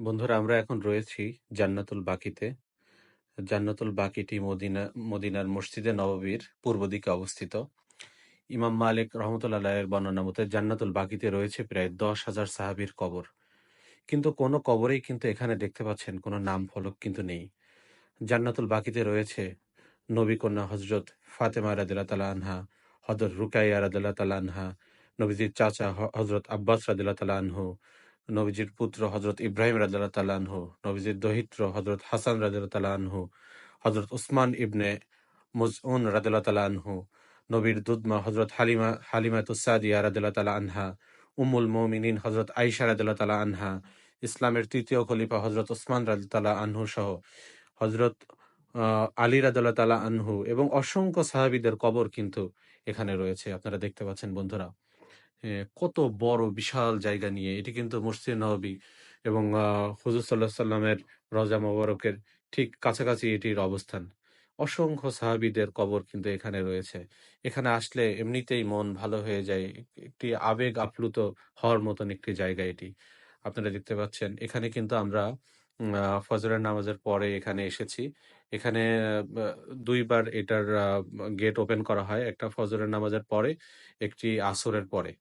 বন্ধুরা, আমরা এখন রয়েছি জান্নাতুল বাকিতে। জান্নাতুল বাকিটি মদিনার মসজিদে নববীর পূর্ব দিকে অবস্থিত। ইমাম মালিক রহমতুল্লাহ আলাইহির বর্ণনা মতে জান্নাতুল বাকিতে রয়েছে প্রায় 10,000 সাহাবীর কবর। কিন্তু কোনো কবরেই কিন্তু এখানে দেখতে পাচ্ছেন কোনো নাম ফলক কিন্তু নেই। জান্নাতুল বাকিতে রয়েছে নবী কন্যা হজরত ফাতেমা রাদিয়াল্লাহু তাআলা আনহা, হযরত রুকাইয়া রাদিয়াল্লাহু তাআলা আনহা, নবীজির চাচা হযরত আব্বাস রাদিয়াল্লাহু তাআলা আনহু, নবীজির পুত্র হযরত ইব্রাহিম রাদিয়াল্লাহু তাআলা আনহু, নবীজির দহিত্র হযরত হাসান রাদিয়াল্লাহু তাআলা আনহু, হযরত উসমান ইবনে মজউন রাদিয়াল্লাহু তাআলা আনহু, নবীর দুধমা হযরত হালিমাতুস সাদিয়া রাদিয়াল্লাহু তাআলা আনহা, উম্মুল মুমিনিন হযরত আয়েশা রাদিয়াল্লাহু তাআলা আনহা, ইসলামের তৃতীয় খলিফা হযরত ওসমান রাদিয়াল্লাহু তাআলা আনহু সহ হযরত আলী রাদিয়াল্লাহু তাআলা আনহু এবং অসংখ্য সাহাবীদের কবর কিন্তু এখানে রয়েছে। আপনারা দেখতে পাচ্ছেন বন্ধুরা। কত বড় বিশাল জায়গা নিয়ে এটি কিন্তু মসজিদে নববী এবং হুজুর সাল্লাল্লাহু আলাইহি সাল্লামের রওজা মোবারকের ঠিক কাছাকাছি এটির অবস্থান। অসংখ্য সাহাবীদের কবর কিন্তু এখানে রয়েছে। এখানে আসলে এমনিতেই মন ভালো হয়ে যায়। একটি আবেগ আপ্লুত হওয়ার মতন একটি জায়গা এটি। আপনারা দেখতে পাচ্ছেন এখানে কিন্তু আমরা ফজরের নামাজের পরে এখানে এসেছি। এখানে বা ২ বার এটার গেট ওপেন করা হয়। একটা ফজরের নামাজের পরে, একটি আসরের পরে।